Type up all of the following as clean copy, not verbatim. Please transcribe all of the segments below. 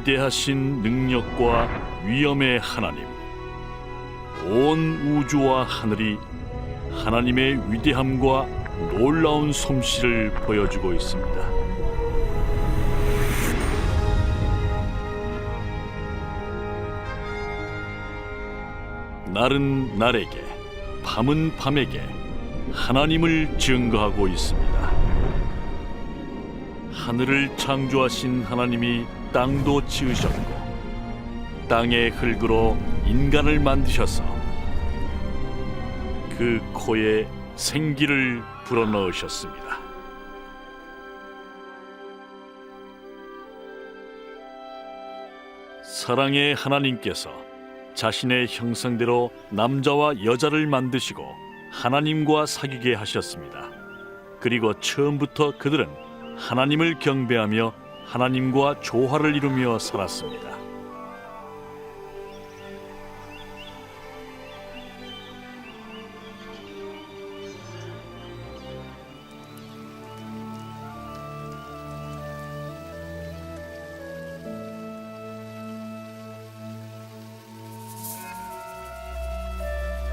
위대하신 능력과 위엄의 하나님, 온 우주와 하늘이 하나님의 위대함과 놀라운 솜씨를 보여주고 있습니다. 날은 날에게, 밤은 밤에게 하나님을 증거하고 있습니다. 하늘을 창조하신 하나님이 땅도 지으셨고 땅의 흙으로 인간을 만드셔서 그 코에 생기를 불어넣으셨습니다. 사랑의 하나님께서 자신의 형상대로 남자와 여자를 만드시고 하나님과 사귀게 하셨습니다. 그리고 처음부터 그들은 하나님을 경배하며 하나님과 조화를 이루며 살았습니다.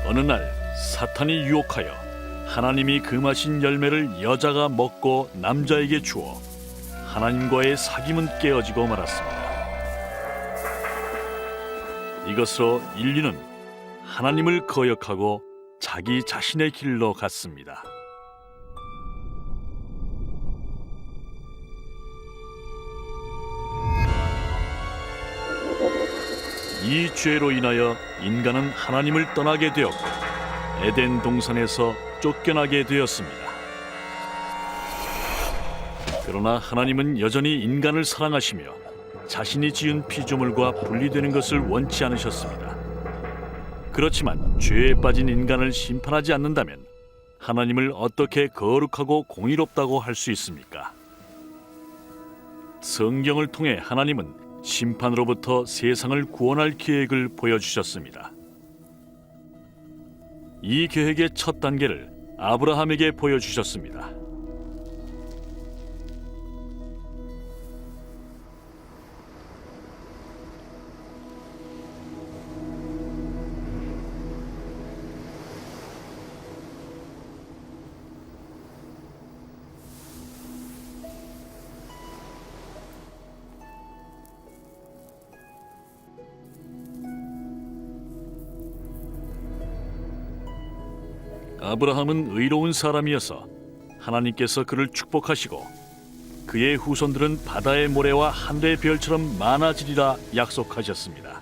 어느 날 사탄이 유혹하여 하나님이 금하신 열매를 여자가 먹고 남자에게 주어 하나님과의 사귐은 깨어지고 말았습니다. 이것으로 인류는 하나님을 거역하고 자기 자신의 길로 갔습니다. 이 죄로 인하여 인간은 하나님을 떠나게 되었고 에덴 동산에서 쫓겨나게 되었습니다. 그러나 하나님은 여전히 인간을 사랑하시며 자신이 지은 피조물과 분리되는 것을 원치 않으셨습니다. 그렇지만 죄에 빠진 인간을 심판하지 않는다면 하나님을 어떻게 거룩하고 공의롭다고 할 수 있습니까? 성경을 통해 하나님은 심판으로부터 세상을 구원할 계획을 보여주셨습니다. 이 계획의 첫 단계를 아브라함에게 보여주셨습니다. 아브라함은 의로운 사람이어서 하나님께서 그를 축복하시고 그의 후손들은 바다의 모래와 하늘의 별처럼 많아지리라 약속하셨습니다.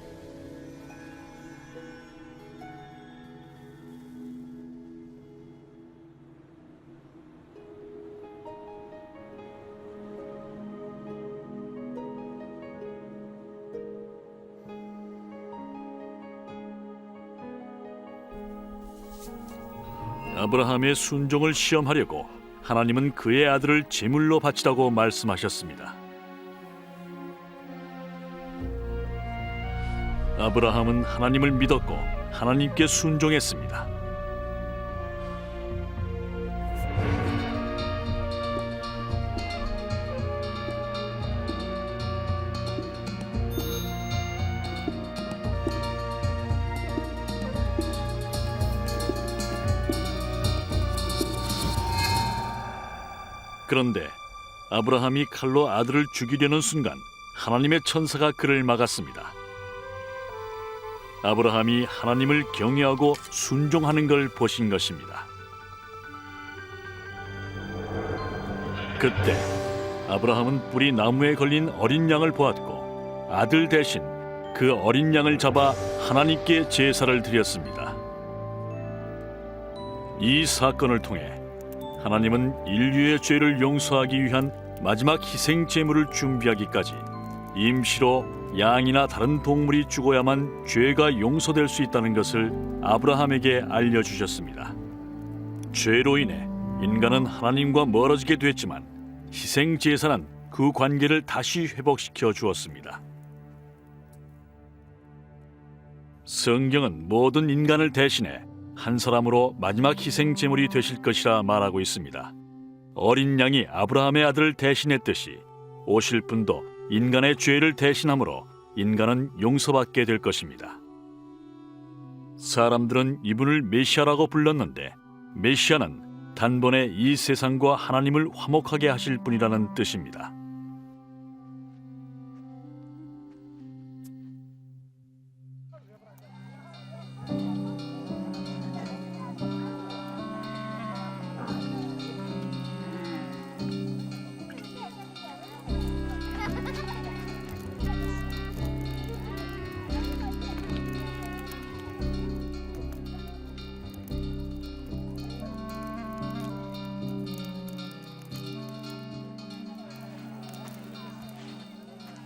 아브라함의 순종을 시험하려고 하나님은 그의 아들을 제물로 바치라고 말씀하셨습니다. 아브라함은 하나님을 믿었고 하나님께 순종했습니다. 그런데 아브라함이 칼로 아들을 죽이려는 순간 하나님의 천사가 그를 막았습니다. 아브라함이 하나님을 경외하고 순종하는 걸 보신 것입니다. 그때 아브라함은 뿔이 나무에 걸린 어린 양을 보았고 아들 대신 그 어린 양을 잡아 하나님께 제사를 드렸습니다. 이 사건을 통해 하나님은 인류의 죄를 용서하기 위한 마지막 희생 제물을 준비하기까지 임시로 양이나 다른 동물이 죽어야만 죄가 용서될 수 있다는 것을 아브라함에게 알려주셨습니다. 죄로 인해 인간은 하나님과 멀어지게 됐지만 희생 제사는 그 관계를 다시 회복시켜 주었습니다. 성경은 모든 인간을 대신해 한 사람으로 마지막 희생 제물이 되실 것이라 말하고 있습니다. 어린 양이 아브라함의 아들을 대신했듯이 오실 분도 인간의 죄를 대신함으로 인간은 용서받게 될 것입니다. 사람들은 이분을 메시아라고 불렀는데 메시아는 단번에 이 세상과 하나님을 화목하게 하실 분이라는 뜻입니다.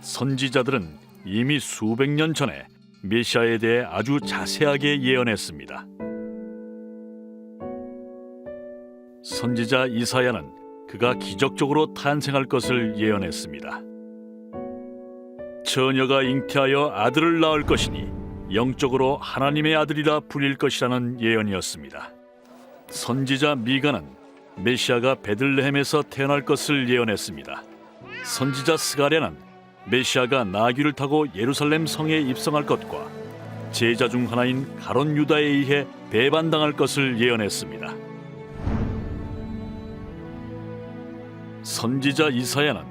선지자들은 이미 수백 년 전에 메시아에 대해 아주 자세하게 예언했습니다. 선지자 이사야는 그가 기적적으로 탄생할 것을 예언했습니다. 처녀가 잉태하여 아들을 낳을 것이니 영적으로 하나님의 아들이라 불릴 것이라는 예언이었습니다. 선지자 미가는 메시아가 베들레헴에서 태어날 것을 예언했습니다. 선지자 스가랴는 메시아가 나귀를 타고 예루살렘 성에 입성할 것과 제자 중 하나인 가롯 유다에 의해 배반당할 것을 예언했습니다. 선지자 이사야는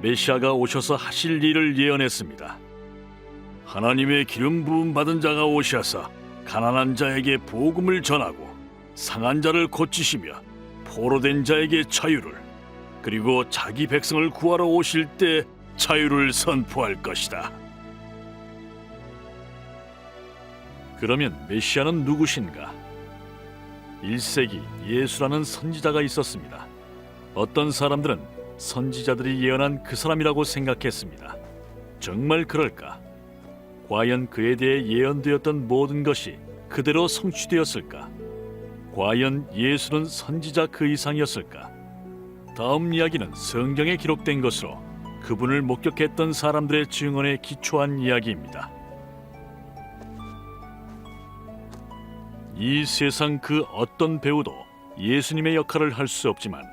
메시아가 오셔서 하실 일을 예언했습니다. 하나님의 기름 부음 받은 자가 오셔서 가난한 자에게 복음을 전하고 상한 자를 고치시며 포로된 자에게 자유를, 그리고 자기 백성을 구하러 오실 때 자유를 선포할 것이다. 그러면 메시아는 누구신가? 1세기 예수라는 선지자가 있었습니다. 어떤 사람들은 선지자들이 예언한 그 사람이라고 생각했습니다. 정말 그럴까? 과연 그에 대해 예언되었던 모든 것이 그대로 성취되었을까? 과연 예수는 선지자 그 이상이었을까? 다음 이야기는 성경에 기록된 것으로 그분을 목격했던 사람들의 증언에 기초한 이야기입니다. 이 세상 그 어떤 배우도 예수님의 역할을 할 수 없지만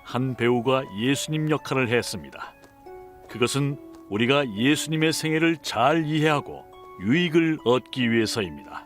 한 배우가 예수님 역할을 했습니다. 그것은 우리가 예수님의 생애를 잘 이해하고 유익을 얻기 위해서입니다.